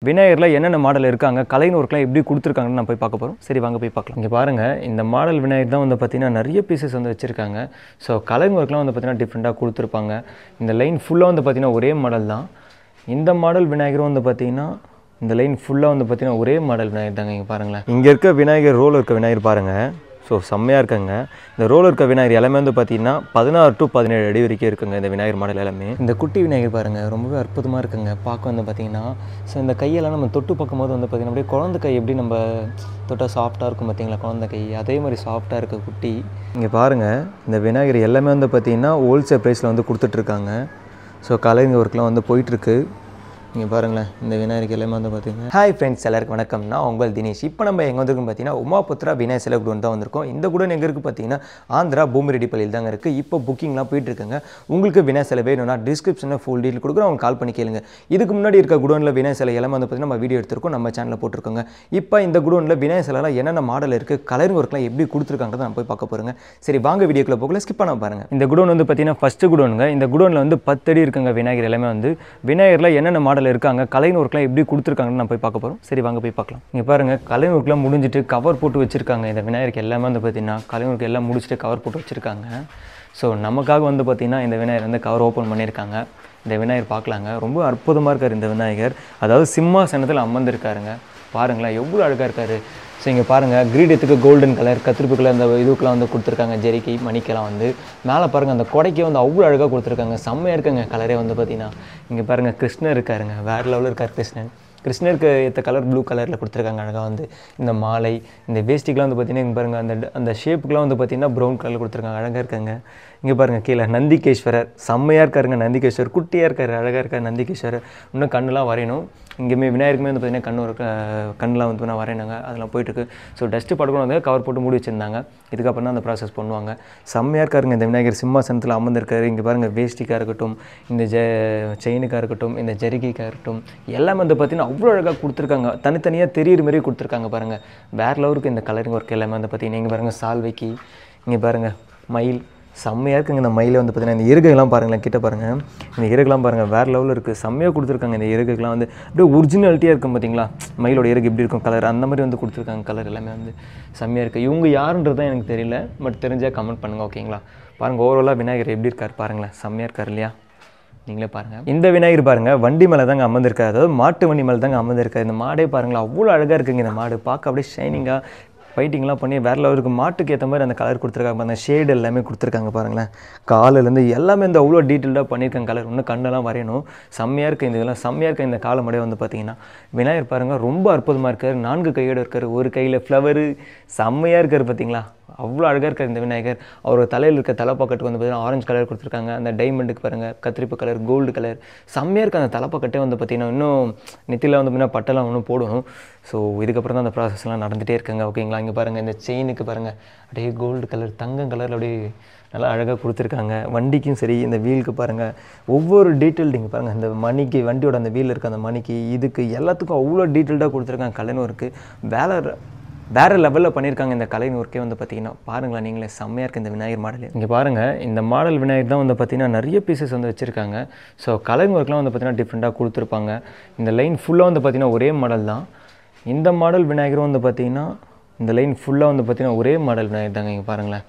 விநாயகர்ல என்னென்ன மாடல் இருக்காங்க, கலைன்னு ஒர்க்லாம் எப்படி கொடுத்துருக்காங்கன்னு நம்ம போய் பார்க்க போகிறோம். சரி வாங்க போய் பார்க்கலாம். இங்கே பாருங்கள், இந்த மாடல் விநாயகர் தான் வந்து பார்த்தீங்கன்னா நிறைய பீசஸ் வந்து வச்சுருக்காங்க. ஸோ கலைன் ஒர்க்லாம் வந்து பார்த்தீங்கன்னா டிஃப்ரெண்ட்டாக கொடுத்துருப்பாங்க. இந்த லைன் ஃபுல்லாக வந்து பார்த்தீங்கன்னா ஒரே மாடல் தான். இந்த மாடல் விநாயகரும் வந்து பார்த்தீங்கன்னா இந்த லைன் ஃபுல்லாக வந்து பார்த்தீங்கன்னா ஒரே மாடல் விநாயகர் தாங்க. இங்கே பாருங்களேன், இங்கே இருக்க விநாயகர் ரோல் இருக்க விநாயகர் பாருங்கள். ஸோ செம்மையாக இருக்காங்க. இந்த ரோல் இருக்க விநாயகர் எல்லாமே வந்து பார்த்தீங்கன்னா 16 to 17 அடி வரைக்கும் இருக்குங்க. இந்த விநாயகர் மாடல் எல்லாமே. இந்த குட்டி விநாயகர் பாருங்கள், ரொம்பவே அற்புதமாக இருக்குங்க. பார்க்க வந்து பார்த்தீங்கன்னா ஸோ இந்த கையெல்லாம் நம்ம தொட்டு பார்க்கும்போது வந்து பார்த்தீங்கன்னா அப்படியே குழந்தை கை எப்படி நம்ம தொட்டால் சாஃப்ட்டாக இருக்கும் பார்த்தீங்களா, குழந்தை கை அதே மாதிரி சாஃப்ட்டாக இருக்க குட்டி. இங்கே பாருங்கள், இந்த விநாயகர் எல்லாமே வந்து பார்த்தீங்கன்னா ஹோல்சேல் ப்ரைஸில் வந்து கொடுத்துட்ருக்காங்க. ஸோ கலைஞர் ஒர்க்லாம் வந்து போயிட்டுருக்கு. நீங்கள் பாருங்களேன், இந்த விநாயகருக்கு எல்லாமே வந்து பார்த்தீங்கன்னா. ஹாய் ஃப்ரெண்ட்ஸ், எல்லாருக்கும் வணக்கம். நான் உங்கள் தினேஷ். இப்போ நம்ம எங்கே வந்திருக்கோம் பார்த்தீங்கன்னா உமாபுத்ரா விநாயகர் சிலை குடோன் தான் வந்திருக்கோம். இந்த குடோன் எங்கே இருக்குது பார்த்தீங்கன்னா ஆந்திரா பூமிரெட்டிப்பள்ளியில் தாங்க இருக்குது. இப்போ புக்கிங்லாம் போயிட்டுருக்குங்க. உங்களுக்கு விநாயகர் சிலை வேணும்னா டிஸ்கிரிப்ஷனில் ஃபுல் டீட்டெயில் கொடுக்குறோம், அவங்க கால் பண்ணி கேளுங்க. இதுக்கு முன்னாடி இருக்க குடோனில் விநாயகர் சிலை எல்லாமே வந்து பார்த்தீங்கன்னா நம்ம வீடியோ எடுத்திருக்கோம், நம்ம சேனலில் போட்டிருக்கோங்க. இப்போ இந்த குடோனில் விநாயகர் சிலைலாம் என்னென்ன மாடல் இருக்குது, கலர் ஒர்க்லாம் எப்படி கொடுத்துருக்காங்க நம்ம போய் பார்க்க போகிறோங்க. சரி வாங்க வீடியோக்குள்ளே போகல, ஸ்கிப் பண்ண பாருங்கள். இந்த குடோன் வந்து பார்த்தீங்கன்னா ஃபஸ்ட்டு குடோனுங்க. இந்த குடோனில் வந்து 10 அடி இருக்குங்க விநாயகர் எல்லாமே வந்து. விநாயகரில் என்னென்ன மாடல் இருக்காங்க, கலைன் ஒர்க்லாம் எப்படி கொடுத்துருக்காங்கன்னு நம்ம போய் பார்க்க போகிறோம். சரி வாங்க போய் பார்க்கலாம். இங்கே பாருங்கள், கலைன் ஒர்க்லாம் முடிஞ்சிட்டு கவர் போட்டு வச்சுருக்காங்க. இந்த விநாயகருக்கு எல்லாமே வந்து பார்த்தீங்கன்னா கலைன் ஒர்க் எல்லாம் முடிச்சுட்டு கவர் போட்டு வச்சுருக்காங்க. ஸோ நமக்காக வந்து பார்த்தீங்கன்னா இந்த விநாயகர் வந்து கவர் ஓப்பன் பண்ணியிருக்காங்க. இந்த விநாயகர் பார்க்கலாங்க, ரொம்ப அற்புதமாக இருக்கார் இந்த விநாயகர். அதாவது சிம்மாசனத்தில் அமர்ந்திருக்காருங்க. பாருங்களேன் எவ்வளோ அழகாக இருக்கார். ஸோ இங்கே பாருங்கள், கிரீடத்துக்கு கோல்டன் கலர், கத்திரிப்பு கலர் அந்த இதுக்கெலாம் வந்து கொடுத்துருக்காங்க. ஜெரிக்கை மணிக்கெல்லாம் வந்து மேலே பாருங்கள், அந்த கொடைக்கே வந்து அவ்வளோ அழகாக கொடுத்துருக்காங்க. செம்மையாக இருக்குங்க கலரே வந்து பார்த்தீங்கன்னா. இங்கே பாருங்கள், கிருஷ்ணர் இருக்காருங்க, வேறு லெவலில் இருக்கார் கிருஷ்ணன். கிருஷ்ணருக்கு ஏற்ற கலர் ப்ளூ கலரில் கொடுத்துருக்காங்க அழகாக வந்து. இந்த மாலை, இந்த வேஸ்டிக்கெலாம் வந்து பார்த்திங்கன்னா இங்கே பாருங்கள், அந்த ஷேப்புக்கெலாம் வந்து பார்த்திங்கன்னா ப்ரௌன் கலரில் கொடுத்துருக்காங்க, அழகாக இருக்காங்க. இங்கே பாருங்கள் கீழே நந்திகேஸ்வரர் செம்மையாக இருக்காருங்க. நந்திகேஸ்வரர் குட்டியாக இருக்கார், அழகாக இருக்கார் நந்திகேஸ்வரர். இன்னும் கண்ணெலாம் வரையணும். இங்கேயுமே விநாயகருக்குமே வந்து பார்த்திங்கன்னா கண்ணெலாம் வந்து நான் வரையினாங்க, அதெல்லாம் போயிட்டுருக்கு. ஸோ டஸ்ட்டு படுக்கணும் வந்து கவர் போட்டு மூடி வச்சுருந்தாங்க. இதுக்கப்புறம் தான் அந்த ப்ராசஸ் பண்ணுவாங்க. செம்மையாக இருக்காருங்க இந்த விநாயகர், சிம்மாசனத்தில் அமர்ந்திருக்காரு. இங்கே பாருங்கள், வேஸ்டிக்காக இருக்கட்டும், இந்த செயினுக்காக இருக்கட்டும், இந்த ஜரிகைக்காக இருக்கட்டும், எல்லாமே வந்து பார்த்திங்கன்னா அவ்வளோ அழகாக கொடுத்துருக்காங்க. தனித்தனியாக தெரியுற மாதிரி கொடுத்துருக்காங்க பாருங்கள். வேறு லெவலுக்கு இந்த கலரிங் ஒர்க் எல்லாமே வந்து பார்த்திங்கன்னா. இங்கே பாருங்கள் சால்வைக்கு, இங்கே பாருங்கள் மயில் செம்மையாக இருக்குங்க. இந்த மயிலை வந்து பார்த்திங்கன்னா இந்த இறகுலாம் பாருங்களேன், கிட்ட பாருங்கள், இந்த இறகுலாம் பாருங்கள் வேறு லெவலில் இருக்குது. செம்மையாக கொடுத்துருக்காங்க. இந்த இறகுலாம் வந்து அப்படியே ஒரிஜினாலிட்டியாக இருக்கும் பார்த்தீங்களா, மயிலோட இறகு எப்படி இருக்கும் கலர், அந்த மாதிரி வந்து கொடுத்துருக்காங்க. கலர் எல்லாமே வந்து செம்மையாக இருக்குது. இவங்க யாருன்றது தான் எனக்கு தெரியல, பட் தெரிஞ்சால் கமெண்ட் பண்ணுங்கள் ஓகேங்களா. பாருங்கள் ஓவராலாக விநாயகர் எப்படி இருக்கார் பாருங்களேன், செம்மையாக இருக்கார் இல்லையா, நீங்களே பாருங்கள். இந்த விநாயகர் பாருங்கள் வண்டி மேலே தாங்க அமர்ந்திருக்காரு, அதாவது மாட்டு வண்டி மேலே தாங்க அமர்ந்திருக்காரு. இந்த மாடே பாருங்களா அவ்வளோ அழகாக இருக்குங்க. இந்த மாடு பார்க்க அப்படியே ஷைனிங்காக ஃபைட்டிங்லாம் பண்ணி வேறு லெவலுக்கு மாட்டுக்கு ஏற்ற மாதிரி அந்த கலர் கொடுத்துருக்காங்க. அந்த ஷேடு எல்லாமே கொடுத்துருக்காங்க பாருங்களேன். காலிலேருந்து எல்லாமே வந்து அவ்வளோ டீட்டெயில்டாக பண்ணியிருக்காங்க. கலர் இன்னும் கண்ணெல்லாம் வரையணும். செம்மையாக இருக்குது இந்த இதெல்லாம், செம்மையாக இருக்குது இந்த காலமடைய வந்து பார்த்திங்கன்னா. விநாயகர் பாருங்கள் ரொம்ப அற்புதமாக இருக்கார். 4 கையோடு இருக்கார், ஒரு கையில் ஃப்ளவரு, செம்மையாக இருக்கார் பார்த்தீங்களா, அவ்வளோ அழகாக இருக்கார் இந்த விநாயகர். அவரோட தலையில் இருக்க தலைப்பாக்கட்டுக்கு வந்து பார்த்திங்கன்னா ஆரஞ்சு கலர் கொடுத்துருக்காங்க. அந்த டைமண்டுக்கு பாருங்கள் கத்திரிப்பு கலர், கோல்டு கலர், செம்மையாக இருக்குது. அந்த தலைப்பாக்கட்டே வந்து பார்த்திங்கன்னா இன்னும் நெத்தியில் வந்து பார்த்திங்கன்னா பட்டெல்லாம் இன்னும் போடணும். ஸோ இதுக்கப்புறம் தான் அந்த ப்ராசஸ்லாம் நடந்துகிட்டே இருக்காங்க ஓகேங்களா. இங்கே பாருங்கள், இந்த செயினுக்கு பாருங்கள் அப்படியே கோல்டு கலர், தங்கம் கலரில் அப்படியே நல்லா அழகாக கொடுத்துருக்காங்க. வண்டிக்கும் சரி, இந்த வீலுக்கு பாருங்கள் ஒவ்வொரு டீட்டெயில். இங்கே பாருங்கள், இந்த மணிக்கு வண்டியோட அந்த வீல் இருக்க அந்த மணிக்கு இதுக்கு எல்லாத்துக்கும் அவ்வளோ டீட்டெயில்டாக கொடுத்துருக்காங்க. கலைன் ஒர்க்கு வேறு லெவலில் பண்ணியிருக்காங்க. இந்த கலைன் ஒர்க்கே வந்து பார்த்திங்கன்னா பாருங்களேன் நீங்களே, செம்மையாக இருக்குது இந்த விநாயகர் மாடல். இங்கே பாருங்கள், இந்த மாடல் விநாயகர் தான் வந்து பார்த்திங்கன்னா நிறைய பீசஸ் வந்து வச்சுருக்காங்க. ஸோ கலைன் ஒர்க்லாம் வந்து பார்த்திங்கன்னா டிஃப்ரெண்ட்டாக கொடுத்துருப்பாங்க. இந்த லைன் ஃபுல்லாக வந்து பார்த்திங்கன்னா ஒரே மாடல் தான். இந்த மாடல் விநாயகரும் வந்து பார்த்திங்கன்னா இந்த லைன் ஃபுல்லாக வந்து பார்த்திங்கன்னா ஒரே மாடல் விநாயகர் தாங்க. இங்கே பாருங்களேன்.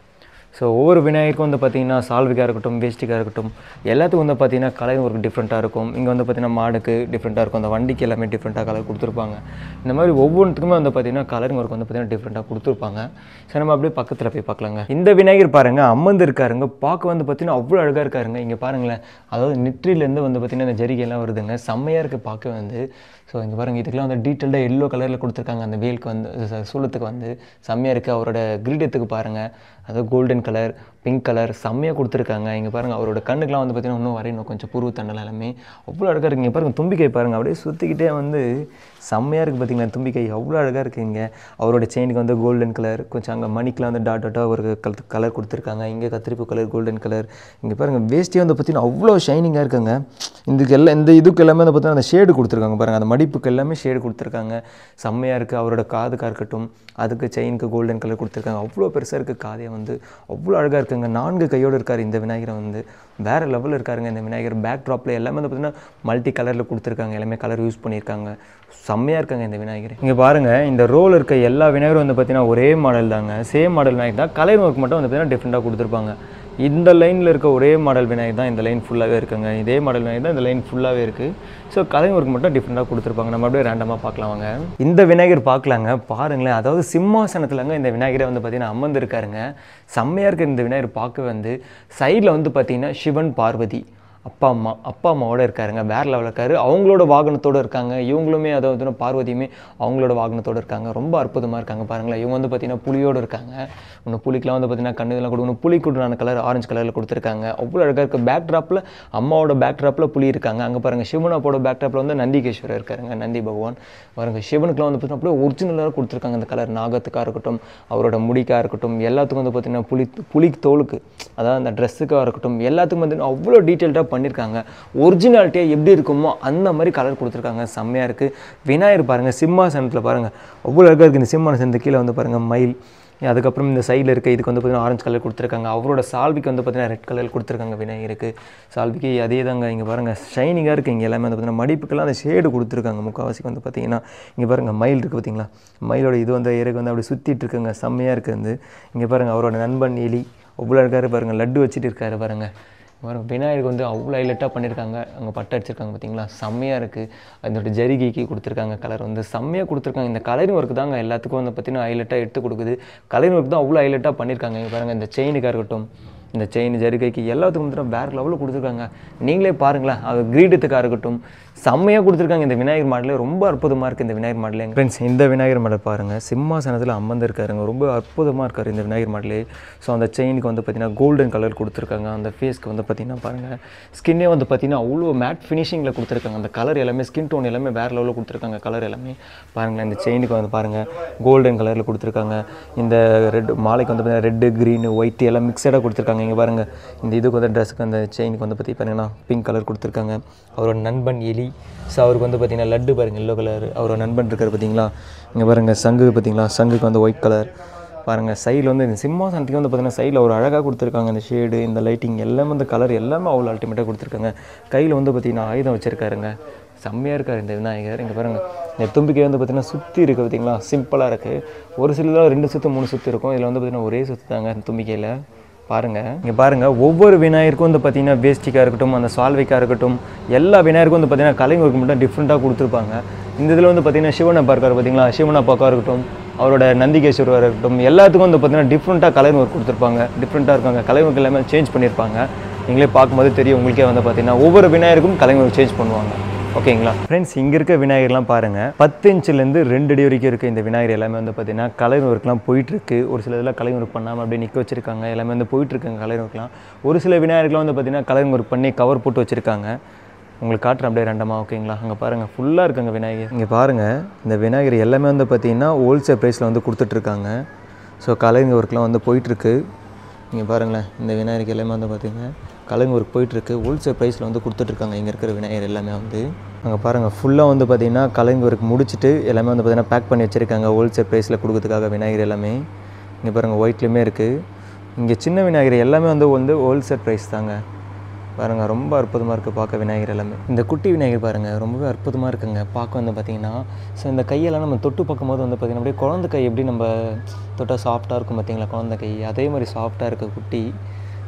ஸோ ஒவ்வொரு விநாயகருக்கும் வந்து பார்த்திங்கன்னா சால்விக்காக இருக்கட்டும், வேஸ்டிக்காக இருக்கட்டும், எல்லாத்துக்கும் வந்து பார்த்திங்கன்னா கலர் ஒர்க் டிஃப்ரெண்ட்டாக இருக்கும். இங்கே வந்து பார்த்திங்கன்னா மாடுக்கு டிஃப்ரெண்ட்டாக இருக்கும், அந்த வண்டிக்கு எல்லாமே டிஃப்ரெண்ட்டாக கலர் கொடுத்துருப்பாங்க. இந்த மாதிரி ஒவ்வொன்றுத்துக்குமே வந்து பார்த்திங்கன்னா கலரிங் ஒர்க் வந்து பார்த்திங்கன்னா டிஃப்ரெண்ட்டாக கொடுத்துருப்பாங்க. சரி நம்ம அப்படியே பக்கத்தில் போய் பார்க்கலாங்க. இந்த விநாயகர் பாருங்கள் அமர்ந்து இருக்காருங்க, பார்க்க வந்து பார்த்திங்கன்னா அவ்வளோ அழகாக இருக்காருங்க. இங்கே பாருங்களேன், அதாவது நெற்றிலேருந்து வந்து பார்த்திங்கன்னா இந்த ஜரிகையெல்லாம் வருதுங்க, செம்மையாக இருக்குது பார்க்க வந்து. ஸோ இங்கே பாருங்கள், இதுக்கெலாம் வந்து டீட்டெயில்டாக எல்லோ கலரில் கொடுத்துருக்காங்க. அந்த வேலுக்கு வந்து சூளத்துக்கு வந்து செம்மையாக இருக்குது. அவரோட கிரீடத்துக்கு பாருங்கள், அதாவது கோல்டன் கலர், பிங்க் கலர் செம்மையாக கொடுத்துருக்காங்க. இங்கே பாருங்கள், அவரோட கண்ணுக்கெலாம் வந்து பார்த்திங்கன்னா இன்னும் வரையணும் கொஞ்சம் புருவ தண்டல் எல்லாமே அவ்வளோ அழகாக இருக்குது. இங்கே பாருங்கள், தும்பிக்கை பாருங்கள் அப்படியே சுற்றிக்கிட்டே வந்து செம்மையாக இருக்குது பார்த்திங்களா. தும்பிக்கை அவ்வளோ அழகாக இருக்குது. இங்கே அவரோட செயினுக்கு வந்து கோல்டன் கலர், கொஞ்சம் அங்கே மணிக்கெலாம் வந்து டாட்டாக ஒரு கலர் கொடுத்துருக்காங்க. இங்கே கத்திரிப்பு கலர், கோல்டன் கலர். இங்கே பாருங்கள், வேஸ்ட்டே வந்து பார்த்திங்கன்னா அவ்வளோ ஷைனிங்காக இருக்குங்க. இந்த இதுக்கு எல்லாமே வந்து பார்த்திங்கன்னா அந்த ஷேடு கொடுத்துருக்காங்க பாருங்கள், அந்த மடிப்புக்கு எல்லாமே ஷேடு கொடுத்துருக்காங்க. செம்மையாக இருக்குது. அவரோட காதுக்காக இருக்கட்டும், அதுக்கு செயினுக்கு கோல்டன் கலர் கொடுத்துருக்காங்க. அவ்வளோ பெருசாக இருக்குது காதே வந்து, அவ்வளோ அழகாக இருக்குங்க. 4 கையோடு இருக்கார் இந்த விநாயகரை வந்து. வேறு லெவலில் இருக்காருங்க இந்த விநாயகர். பேக் ட்ராப்பில் எல்லாமே வந்து பார்த்திங்கன்னா மல்டி கலரில் கொடுத்துருக்காங்க. எல்லாமே கலர் யூஸ் பண்ணியிருக்காங்க. செம்மையாக இருக்காங்க இந்த விநாயகர். இங்கே பாருங்கள், இந்த ரோல் இருக்க எல்லா விநாயகரும் வந்து பார்த்திங்கன்னா ஒரே மாடல் தாங்க. சேம் மாடல் விநாயகர் தான். கலர் ஒர்க் மட்டும் வந்து பார்த்திங்கன்னா டிஃப்ரெண்ட்டாக கொடுத்துருப்பாங்க. இந்த லைனில் இருக்க ஒரே மாடல் விநாயகர் தான் இந்த லைன் ஃபுல்லாகவே இருக்குங்க. இதே மாடல் விநாயகர் தான் இந்த லைன் ஃபுல்லாகவே இருக்குது. ஸோ கலர் ஒர்க் மட்டும் டிஃப்ரெண்ட்டாக கொடுத்துருப்பாங்க. நம்ம அப்படியே ரேண்டமாக பார்க்கலாம் வாங்க. இந்த விநாயகர் பார்க்கலாங்க. பாருங்களேன், அதாவது சிம்மாசனத்துலங்க இந்த விநாயகரை வந்து பார்த்திங்கன்னா அமர்ந்திருக்காருங்க. செம்மையாக இருக்கிற இந்த விநாயகர் பார்க்க வந்து சைடில் வந்து பார்த்திங்கன்னா சிவன் பார்வதி அப்பா அம்மாவோட இருக்காருங்க. வேறு லெவலில் இருக்காரு. அவங்களோட வாகனத்தோடு இருக்காங்க. இவங்களுமே அதாவது பார்வதியுமே அவங்களோட வாகனத்தோடு இருக்காங்க. ரொம்ப அற்புதமாக இருக்காங்க பாருங்களேன். இவங்க வந்து பார்த்திங்கன்னா புலியோடு இருக்காங்க. இன்னும் புலிக்கெலாம் வந்து பார்த்திங்கன்னா கண்ணு இதெல்லாம் கொடுக்கணும். புலிக்குடான கலர் ஆரஞ்சு கலரில் கொடுத்துருக்காங்க. அவ்வளோ அழகாக இருக்குது. பேக் ட்ராப்பில் அம்மாவோட பேக் ட்ராப்பில் புலி இருக்காங்க. அங்கே பாருங்கள் சிவனப்போட பேக் ட்ராப்பில் வந்து நந்திகேஸ்வரர் இருக்காருங்க. நந்தி பகவான் பாருங்கள். சிவனுக்குலாம் வந்து பார்த்திங்கன்னா அப்படியே ஒரிஜினலாக கொடுத்துருக்காங்க. இந்த கலர் நாகத்துக்காக இருக்கட்டும், அவரோட முடிக்காக இருக்கட்டும், எல்லாத்துக்கும் வந்து பார்த்திங்கன்னா புலி தோலுக்கு, அதாவது அந்த ட்ரெஸ்ஸுக்காக இருக்கட்டும், எல்லாத்துக்கும் வந்து அவ்வளோ டீட்டெயில்டாக பண்ணியிருக்காங்க. ஒரிஜினாலிட்டியாக எப்படி இருக்குமோ அந்த மாதிரி கலர் கொடுத்துருக்காங்க. செம்மையாக இருக்குது. விநாயகர் பாருங்கள், சிம்மாசனத்தில் பாருங்கள் அவ்வளோ அழகாக இருக்குது. இந்த சிம்மாசனத்து கீழே வந்து பாருங்கள் மயில். அதுக்கப்புறம் இந்த சைடில் இருக்க இதுக்கு வந்து பார்த்திங்கன்னா ஆரஞ்சு கலர் கொடுத்துருக்காங்க. அவரோட சால்விக்கு வந்து பார்த்திங்கன்னா ரெட் கலர் கொடுத்துருக்காங்க விநாயகருக்கு. சால்விக்கு அதே தாங்க. இங்கே பாருங்கள் ஷைனிங்காக இருக்குது. இங்கே எல்லாமே வந்து பார்த்திங்கன்னா மடிப்புக்கெல்லாம் அந்த ஷேடு கொடுத்துருக்காங்க. முக்கால்வாசிக்கு வந்து பார்த்திங்கன்னா இங்கே பாருங்கள் மயில் இருக்குது பார்த்திங்களா. மயிலோட இது வந்து ஏருக்கு வந்து அப்படி சுற்றிட்டு இருக்குங்க. செம்மையாக இருக்குது. இங்கே பாருங்கள் அவரோட நண்பன் எலி அவ்வளோ இருக்காரு பாருங்கள். லட்டு வச்சுட்டு இருக்காரு பாருங்கள். விநாயகருக்கு வந்து அவ்வளோ ஹைலைட்டாக பண்ணியிருக்காங்க. அங்கே பட்டை அடிச்சிருக்காங்க பார்த்தீங்களா, செம்மையாக இருக்குது. அதோட ஜரிகைக்கு கொடுத்துருக்காங்க கலர் வந்து செம்மையாக கொடுத்துருக்காங்க. இந்த கலரிங் ஒர்க்கு தாங்க எல்லாத்துக்கும் வந்து பார்த்திங்கன்னா ஹைலைட்டாக எடுத்து கொடுக்குது. கலரிங் ஒர்க் தான் அவ்வளோ ஹைலைட்டாக பண்ணியிருக்காங்க. இங்கே பாருங்கள், இந்த செயினுக்காக இருக்கட்டும், இந்த செயின் ஜரிகைக்கு எல்லாத்துக்கும் வந்து வேறு லெவலில் கொடுத்துருக்காங்க. நீங்களே பாருங்களேன். அது கிரீடத்துக்காக இருக்கட்டும் செம்மையாக கொடுத்துருக்காங்க. இந்த விநாயகர் மாடலே ரொம்ப அற்புதமாக இருக்குது. இந்த விநாயகர் மாடலே ஃப்ரெண்ட்ஸ், இந்த விநாயகர் மாடல் பாருங்கள், சிம்மாசனத்தில் அமர்ந்திருக்காருங்க. ரொம்ப அற்புதமாக இருக்கார் இந்த விநாயகர் மாடலே. ஸோ அந்த செயினுக்கு வந்து பார்த்திங்கன்னா கோல்டன் கலர் கொடுத்துருக்காங்க. அந்த ஃபேஸ்க்கு வந்து பார்த்திங்கன்னா பாருங்கள், ஸ்கின்னே வந்து பார்த்திங்கன்னா அவ்வளோ மேட் ஃபினிஷிங்கில் கொடுத்துருக்காங்க. அந்த கலர் எல்லாமே ஸ்கின் டோன் எல்லாமே வேறு லெவலில் கொடுத்துருக்காங்க. கலர் எல்லாமே பாருங்களேன். இந்த செயினுக்கு வந்து பாருங்கள் கோல்டன் கலரில் கொடுத்துருக்காங்க. இந்த ரெட் மாலைக்கு வந்து பார்த்திங்கன்னா ரெட்டு க்ரீனு ஒயிட் எல்லாம் மிக்சடாக கொடுத்துருக்காங்க. இங்கே பாருங்கள், இந்த இதுக்கு வந்து ட்ரெஸ்ஸுக்கு அந்த செயினுக்கு வந்து பார்த்திங்கன்னா பிங்க் கலர் கொடுத்துருக்காங்க. அவரோட நண்பன் எலி. ஸோ அவருக்கு வந்து பார்த்திங்கன்னா லட்டு பாருங்கள் எல்லோ கலர். அவரோட நண்பன் இருக்கார் பார்த்திங்களா. இங்கே பாருங்கள் சங்கு பார்த்திங்களா, சங்குக்கு வந்து ஒயிட் கலர். பாருங்கள் சைடில் வந்து இந்த சிம்மாசனத்துக்கு வந்து பார்த்திங்கன்னா சைடில் ஒரு அழகாக கொடுத்துருக்காங்க. இந்த ஷேடு, இந்த லைட்டிங் எல்லாமே இந்த கலர் எல்லாமே அவ்வளோ அல்டிமேட்டாக கொடுத்துருக்காங்க. கையில் வந்து பார்த்திங்கன்னா ஆயுதம் வச்சுருக்காருங்க. செம்மையாக இருக்கார் இந்த விநாயகர். இங்கே பாருங்கள், இந்த தும்பிக்கை வந்து பார்த்திங்கன்னா சுற்றி இருக்குது பார்த்திங்களா, சிம்பிளாக இருக்குது. ஒரு சிலதில் 2 சுற்று 3 சுற்று இருக்கும். இதில் வந்து பார்த்திங்கன்னா ஒரே சுற்று தாங்க இந்த தும்பிக்கையில். பாருங்கள், இங்கே பாருங்கள், ஒவ்வொரு விநாயகருக்கும் வந்து பார்த்திங்கன்னா வேஷ்டிக்காக இருக்கட்டும், அந்த சால்வைக்காக இருக்கட்டும், எல்லா விநாயகருக்கும் வந்து பார்த்திங்கன்னா கலைஞருக்கு மட்டும் டிஃப்ரெண்ட்டாக கொடுத்துருப்பாங்க. இந்த இதில் வந்து பார்த்திங்கன்னா சிவனப்பா இருக்கார் பார்த்திங்களா, சிவனப்பாக்காக இருக்கட்டும், அவரோட நந்திகேஸ்வரர் இருக்கட்டும், எல்லாத்துக்கும் வந்து பார்த்திங்கன்னா டிஃப்ரெண்ட்டாக கலர் ஒர்க் கொடுத்துருப்பாங்க. டிஃப்ரெண்ட்டாக இருக்காங்க. கலர் ஒர்க் எல்லாமே சேஞ்ச் பண்ணியிருப்பாங்க. நீங்களே பார்க்கும்போது தெரியும் உங்களுக்கே வந்து பார்த்திங்கன்னா ஒவ்வொரு விநாயகருக்கும் கலர் ஒர்க் சேஞ்ச் பண்ணுவாங்க. ஓகேங்களா ஃப்ரெண்ட்ஸ், இங்கே இருக்க விநாயகர்லாம் பாருங்கள், 10 இன்ச்சிலேருந்து 2 அடி வரைக்கும் இருக்குது. இந்த விநாயகர் எல்லாமே வந்து பார்த்திங்கன்னா கலர் ஒர்க்லாம் போயிட்டுருக்கு. ஒரு சில இதெல்லாம் கலர் ஒர்க் பண்ணாமல் அப்படியே நிற்க வச்சுருக்காங்க. எல்லாமே வந்து போயிட்டுருக்காங்க கலர் ஒர்க்லாம். ஒரு சில விநாயகர்லாம் வந்து பார்த்திங்கன்னா கலர் ஒர்க் பண்ணி கவர் போட்டு வச்சுருக்காங்க. உங்களுக்கு காட்டுறேன் அப்படியே ரெண்டமாக. ஓகேங்களா, அங்கே பாருங்கள் ஃபுல்லாக இருக்குங்க விநாயகர். இங்கே பாருங்கள், இந்த விநாயகர் எல்லாமே வந்து பார்த்திங்கன்னா ஹோல்சேல் ப்ரைஸில் வந்து கொடுத்துட்ருக்காங்க. ஸோ கலரிங் ஒர்க்லாம் வந்து போயிட்டுருக்கு. இங்கே பாருங்களேன், இந்த விநாயகருக்கு எல்லாமே வந்து பார்த்திங்கன்னா கலரிங் ஒர்க் போயிட்டுருக்கு. ஹோல்சேல் ப்ரைஸில் வந்து கொடுத்துட்ருக்காங்க இங்கே இருக்கிற விநாயகர் எல்லாமே வந்து. அங்கே பாருங்கள் ஃபுல்லாக வந்து பார்த்திங்கன்னா கலரிங் ஒர்க் முடிச்சுட்டு எல்லாமே வந்து பார்த்திங்கன்னா பேக் பண்ணி வச்சுருக்காங்க ஹோல்சேல் ப்ரைஸில் கொடுக்கறதுக்காக விநாயகர் எல்லாமே. இங்கே பாருங்கள் ஒயிட்லேயுமே இருக்குது. இங்கே சின்ன விநாயகர் எல்லாமே வந்து ஹோல்சேல் ப்ரைஸ் தாங்க. பாருங்கள் ரொம்ப அற்புதமாக இருக்குது பார்க்க விநாயகர் எல்லாமே. இந்த குட்டி விநாயகர் பாருங்கள் ரொம்பவே அற்புதமாக இருக்குங்க பார்க்க வந்து பார்த்திங்கன்னா. ஸோ இந்த கையெல்லாம் நம்ம தொட்டு பார்க்கும்போது வந்து பார்த்திங்கன்னா அப்படியே குழந்தை கை எப்படி நம்ம தொட்டால் சாஃப்ட்டாக இருக்கும் பார்த்திங்களா, குழந்தை கை அதே மாதிரி சாஃப்ட்டாக இருக்குது குட்டி.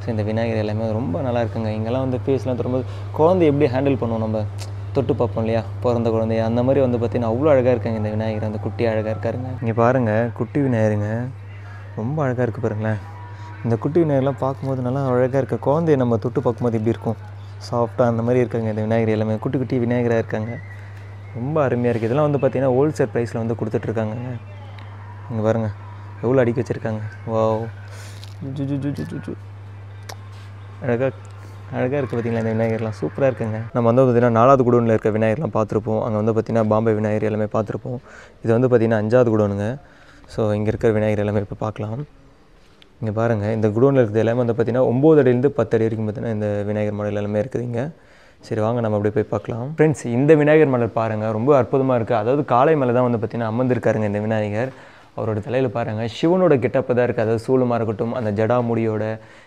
ஸோ இந்த விநாயகர் எல்லாமே ரொம்ப நல்லா இருக்குங்க. இங்கெல்லாம் வந்து ஃபேஸ்லாம் தொடும்போது குழந்தை எப்படி ஹேண்டில் பண்ணுவோம், நம்ம தொட்டு பார்ப்போம் இல்லையா, பிறந்த குழந்தைய அந்த மாதிரி வந்து பார்த்திங்கன்னா அவ்வளோ அழகாக இருக்காங்க இந்த விநாயகர். அந்த குட்டி அழகாக இருக்காருங்க. இங்கே பாருங்கள் குட்டி விநாயகருங்க ரொம்ப அழகாக இருக்குது பாருங்களேன். இந்த குட்டி விநாயகர்லாம் பார்க்கும்போது நல்லா அழகாக இருக்குது. குழந்தைய நம்ம தொட்டு பார்க்கும்போது எப்படி இருக்கும், சாஃப்டாக அந்த மாதிரி இருக்காங்க இந்த விநாயகர் எல்லாமே. குட்டி குட்டி விநாயகராக இருக்காங்க. ரொம்ப அருமையாக இருக்குது. இதெல்லாம் வந்து பார்த்திங்கன்னா ஹோல்சேல் ப்ரைஸில் வந்து கொடுத்துட்ருக்காங்க. இங்கே பாருங்கள் எவ்வளோ அடிக்க வச்சுருக்காங்க. வாவ், அழகாக இருக்குது பார்த்திங்களா. இந்த விநாயகர்லாம் சூப்பராக இருக்குங்க. நம்ம வந்து பார்த்திங்கன்னா 4வது குடோனில் இருக்க விநாயகர்லாம் பார்த்துருப்போம். அங்கே வந்து பார்த்திங்கன்னா பாம்பே விநாயகர் எல்லாமே பார்த்துருப்போம். இது வந்து பார்த்திங்கன்னா 5வது குடோனுங்க. ஸோ இங்கே இருக்கிற விநாயகர் எல்லாமே இப்போ பார்க்கலாம். இங்கே பாருங்கள், இந்த குடோனில் இருக்கிறது எல்லாமே வந்து பார்த்திங்கன்னா 9 அடியிலேருந்து 10 அடி வரைக்கும் பார்த்திங்கன்னா இந்த விநாயகர் மாடல் எல்லாமே இருக்குதுங்க. சரி வாங்க நம்ம அப்படியே போய் பார்க்கலாம். ஃப்ரெண்ட்ஸ், இந்த விநாயகர் மாடல் பாருங்கள் ரொம்ப அற்புதமாக இருக்குது. அதாவது காளை மேலே தான் வந்து பார்த்திங்கன்னா அமர்ந்திருக்காருங்க இந்த விநாயகர். அவரோட தலையில் பாருங்கள் சிவனோட கெட்டப்பை தான் இருக்குது. அதாவது சூலமாக இருக்கட்டும், அந்த ஜடாமுடியோட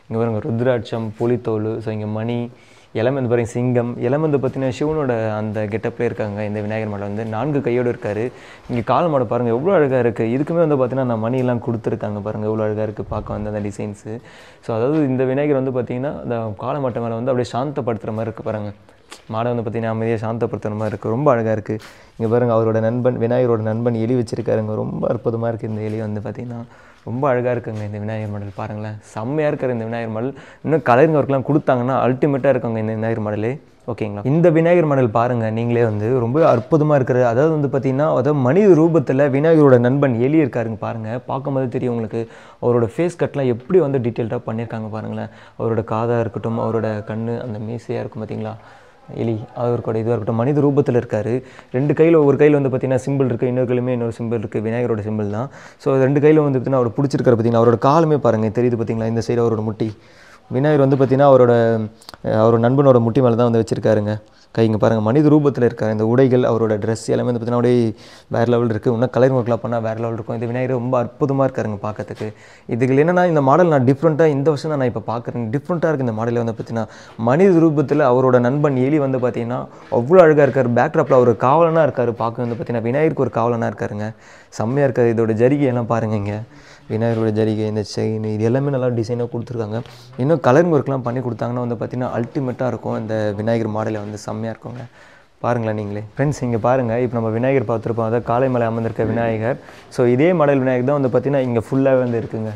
இங்கே பாருங்க ருத்ராட்சம், புலித்தோல். ஸோ இங்கே மணி எலமெந்து பாருங்க, சிங்கம் எலமெந்து பார்த்தீங்கன்னா சிவனோட அந்த கெட்டப்லேயே இருக்காங்க. இந்த விநாயகர் மாடல் வந்து 4 கையோடு இருக்கார். இங்கே கால் மாடல் பாருங்கள் எவ்வளோ அழகாக இருக்குது. இதுக்குமே வந்து பார்த்தீங்கன்னா நான் மணியெல்லாம் கொடுத்துருக்காங்க பாருங்கள், எவ்வளோ அழகாக இருக்குது பார்க்க வந்து அந்த டிசைன்ஸு. ஸோ அதாவது இந்த விநாயகர் வந்து பார்த்திங்கன்னா அந்த கால மாட்டை மேலே வந்து அப்படியே சாந்தப்படுத்துகிற மாதிரி இருக்குது பாருங்கள். மாடை வந்து பார்த்திங்கன்னா அமைதியாக சாந்தப்படுத்துகிற மாதிரி இருக்குது, ரொம்ப அழகாக இருக்குது. இங்கே பாருங்கள் அவரோட நண்பன் விநாயகரோட நண்பன் எலி வச்சுருக்காருங்க, ரொம்ப அற்புதமாக இருக்குது. இந்த எலி வந்து பார்த்திங்கன்னா ரொம்ப அழகாக இருக்குங்க. இந்த விநாயகர் மாடல் பாருங்களேன், செம்மையாக இருக்கிற இந்த விநாயகர் மாடல். இன்னும் கலரிங் ஒர்க்லாம் கொடுத்தாங்கன்னா அல்டிமேட்டாக இருக்குங்க இந்த விநாயகர் மாடலே. ஓகேங்களா, இந்த விநாயகர் மாடல் பாருங்கள் நீங்களே வந்து ரொம்ப அற்புதமாக இருக்கிறது. அதாவது வந்து பார்த்திங்கன்னா அதாவது மனித ரூபத்தில் விநாயகரோட நண்பன் எலி இருக்காருங்க பாருங்கள். பார்க்கும்போது தெரியும் உங்களுக்கு அவரோட ஃபேஸ் கட்லாம் எப்படி வந்து டீட்டெயில்டாக பண்ணியிருக்காங்க பாருங்களேன். அவரோட காதாக இருக்கட்டும், அவரோட கண், அந்த மீசையாக இருக்கும் பார்த்தீங்களா எலி, அவருக்கோட இதுவாக இருக்கட்டும் மனித ரூபத்தில் இருக்கார். 2 கையில் ஒரு கையில் வந்து பார்த்திங்கன்னா சிம்பிள் இருக்குது, இன்னொரு கையிலுமே இன்னொரு சிம்பிள் இருக்குது, விநாயகரோட சிம்பிள் தான். ஸோ 2 கையில் வந்து பார்த்திங்கன்னா அவர் பிடிச்சிருக்காரு பார்த்தீங்கன்னா. அவரோட காலுமே பாருங்கள் தெரியுது பார்த்தீங்களா, இந்த சைடு அவரோட முட்டி. விநாயகர் வந்து பார்த்திங்கன்னா அவரோட நண்பனோட முட்டி மேலே தான் வந்து வச்சுருக்காருங்க கைங்க பாருங்கள். மனித ரூபத்தில் இருக்கார். இந்த உடைகள் அவரோட ட்ரெஸ் எல்லாமே வந்து பார்த்திங்கன்னா அப்படியே வேறு லெவல் இருக்குது. இன்னும் கலர் ஒர்க்லாம் பண்ணால் வேறு லெவல் இருக்கும். இந்த விநாயகர் ரொம்ப அற்புதமாக இருக்காருங்க பார்க்கறதுக்கு. இதுக்கு என்னென்னா இந்த மாடல் நான் டிஃப்ரெண்ட்டாக இந்த வருஷம் தான் நான் இப்போ பார்க்குறேன். டிஃப்ரெண்ட்டாக இருக்குது இந்த மாடலில் வந்து பார்த்திங்கன்னா மனித ரூபத்தில் அவரோட நண்பன் எலி வந்து பார்த்திங்கன்னா அவ்வளோ அழகாக இருக்கார். பேக்ட்ராப்பில் அவர் காவலனாக இருக்கார். பார்க்க வந்து பார்த்திங்கன்னா விநாயகருக்கு ஒரு காவலனாக இருக்காருங்க, செம்மையாக இருக்கார். இதோட ஜரிகை எல்லாம் பாருங்கள், இங்கே விநாயகரோட ஜரிகை, இந்த செயின், இது எல்லாமே நல்லா டிசைனாக கொடுத்துருக்காங்க. இன்னும் கலரிங் ஒர்க்லாம் பண்ணி கொடுத்தாங்கன்னா வந்து பார்த்திங்கன்னா அல்டிமேட்டாக இருக்கும். இந்த விநாயகர் மாடலில் வந்து செம்மையாக இருக்குங்க. பாருங்களேன் நீங்களே ஃப்ரெண்ட்ஸ். இங்கே பாருங்கள் இப்போ நம்ம விநாயகர் பார்த்துருப்போம், அதாவது காளை மேலே அமர்ந்திருக்க விநாயகர். ஸோ இதே மாடல் விநாயகர் தான் வந்து பார்த்திங்கன்னா இங்கே ஃபுல்லாகவே வந்து இருக்குங்க.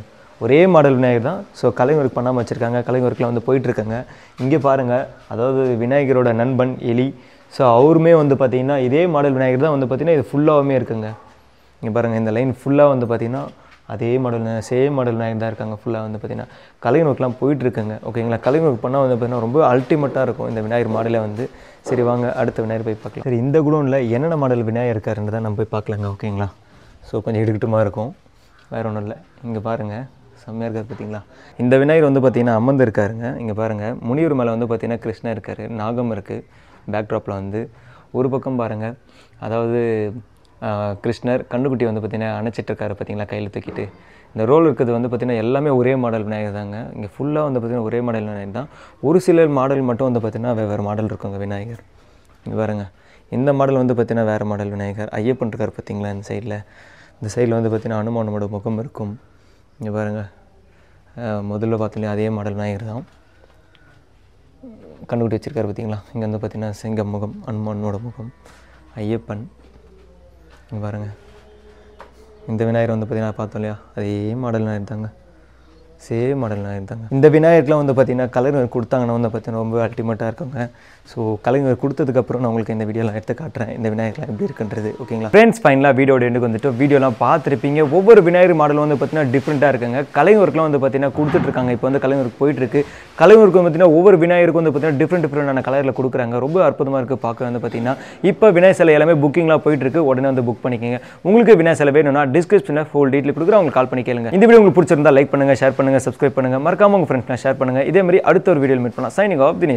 ஒரே மாடல் விநாயகர் தான். ஸோ கலரிங் ஒர்க் பண்ணாமல் வச்சுருக்காங்க, கலரிங் ஒர்க்கில் வந்து போயிட்டுருக்காங்க. இங்கே பாருங்கள் அதாவது விநாயகரோட நண்பன் எலி. ஸோ அவருமே வந்து பார்த்திங்கன்னா இதே மாடல் விநாயகர் தான் வந்து பார்த்திங்கன்னா இது ஃபுல்லாகவுமே இருக்குங்க. இங்கே பாருங்கள் இந்த லைன் ஃபுல்லாக வந்து பார்த்திங்கன்னா அதே மாடல் சேம் மாடல் விநாயகர் தான் இருக்காங்க. ஃபுல்லாக வந்து பார்த்திங்கன்னா கலரிங் ஒர்க்லாம் போயிட்டுருக்குங்க. ஓகேங்களா, கலரிங் ஒர்க் பண்ணால் வந்து பார்த்திங்கன்னா ரொம்ப அல்டிமேட்டாக இருக்கும் இந்த விநாயகர் மாடலே வந்து. சரி வாங்க அடுத்த விநாயகர் போய் பார்க்கலாம். சரி, இந்த குடோனில் என்னென்ன மாடல் விநாயகர் இருக்காருன்னு தான் நம்ம போய் பார்க்கலாங்க. ஓகேங்களா, ஸோ கொஞ்சம் எடுக்கட்டுமா இருக்கும், வேறு ஒன்றும் இல்லை. இங்கே பாருங்கள் செம்மையாக இருக்கார் பார்த்தீங்களா. இந்த விநாயகர் வந்து பார்த்திங்கன்னா அமர்ந்து இருக்காருங்க. இங்கே பாருங்கள் முனியூர் மேலே வந்து பார்த்திங்கன்னா கிருஷ்ணன் இருக்கார், நாகம் இருக்குது பேக்ட்ராப்பில் வந்து. ஒரு பக்கம் பாருங்கள் அதாவது கிருஷ்ணர் கண்ணுக்குட்டி வந்து பார்த்திங்கன்னா அணைச்சிட்ருக்காரு பார்த்தீங்களா கையில் தூக்கிட்டு. இந்த ரோல் இருக்கிறது வந்து பார்த்திங்கன்னா எல்லாமே ஒரே மாடல் விநாயகர் தாங்க. இங்கே ஃபுல்லாக வந்து பார்த்திங்கன்னா ஒரே மாடல் விநாயகர் தான். ஒரு சில மாடல் மட்டும் வந்து பார்த்திங்கன்னா வேறு மாடல் இருக்குங்க விநாயகர். இங்கே பாருங்கள் இந்த மாடல் வந்து பார்த்திங்கன்னா வேறு மாடல் விநாயகர். ஐயப்பன் இருக்கார் பார்த்தீங்களா இந்த சைடில். இந்த சைடில் வந்து பார்த்திங்கன்னா அனுமானோட முகம் இருக்கும். இங்கே பாருங்கள் முதல்ல பார்த்தீங்கன்னா அதே மாடல் விநாயகர் தான். கண்ணுக்குட்டி வச்சுருக்காரு பார்த்தீங்களா. இங்கே வந்து பார்த்திங்கன்னா சிங்கம் முகம், அனுமானோட முகம், ஐயப்பன். இங்கே பாருங்கள் இந்த விநாயகர் வந்து பார்த்திங்கன்னா பார்த்தோம் இல்லையா, அதே மாடல் விநாயகர் தாங்க, சேம் மாடல் விநாயகர் தாங்க. இந்த விநாயகர்லாம் வந்து பார்த்திங்கன்னா கலர் கொடுத்தாங்கன்னா வந்து பார்த்திங்கன்னா ரொம்ப அல்டிமேட்டாக இருக்குங்க. ஸோ கலைஞர் கொடுத்ததுக்கப்புறம் நான் உங்களுக்கு இந்த வீடியோலாம் எடுத்து காட்டுறேன் இந்த விநாயகர்லாம் எப்படி இருக்குன்றது. ஓகேங்களா ஃப்ரெண்ட்ஸ், ஃபைனலாக வீடியோட எண்டுக்கு வந்துட்டு வீடியோலாம் பார்த்துருப்பீங்க. ஒவ்வொரு விநாயகர் மாடலும் வந்து பார்த்திங்கன்னா டிஃப்ரெண்ட்டாக இருக்குங்க. கலைஞருக்குலாம் வந்து பார்த்திங்கன்னா கொடுத்துட்ருக்காங்க. இப்போ வந்து கலைஞருக்கு போயிட்டுருக்கு. கலைஞருக்கு பார்த்திங்கன்னா ஒவ்வொரு விநாயகருக்கும் வந்து பார்த்திங்கன்னா டிஃப்ரெண்டான கலரில் கொடுக்குறாங்க. ரொம்ப அற்புதமாக இருக்குது பார்க்க வந்து பார்த்திங்கன்னா. இப்போ விநாயகர் சிலை எல்லாமே புக்கிங்லாம் போயிட்டுருக்கு. உடனே வந்து புக் பண்ணிக்கோங்க. உங்களுக்கு விநாயகர் சிலை வேணும்னா டிஸ்கிரிப்ஷனில் ஃபுல் டீட்டெயில் கொடுக்குறேன், உங்களுக்கு கால் பண்ணி கேளுங்க. இந்த வீடியோ உங்களுக்கு பிடிச்சிருந்தா லைக் பண்ணுங்கள், ஷேர் பண்ணுங்கள், சப்ஸ்கிரைப் பண்ணுங்கள், மறக்காம உங்கள் ஃப்ரெண்ட்ஸ்லாம் ஷேர் பண்ணுங்கள். இதே மாதிரி அடுத்த ஒரு வீடியோ மீட் பண்ணலாம். Signing off Dinesh.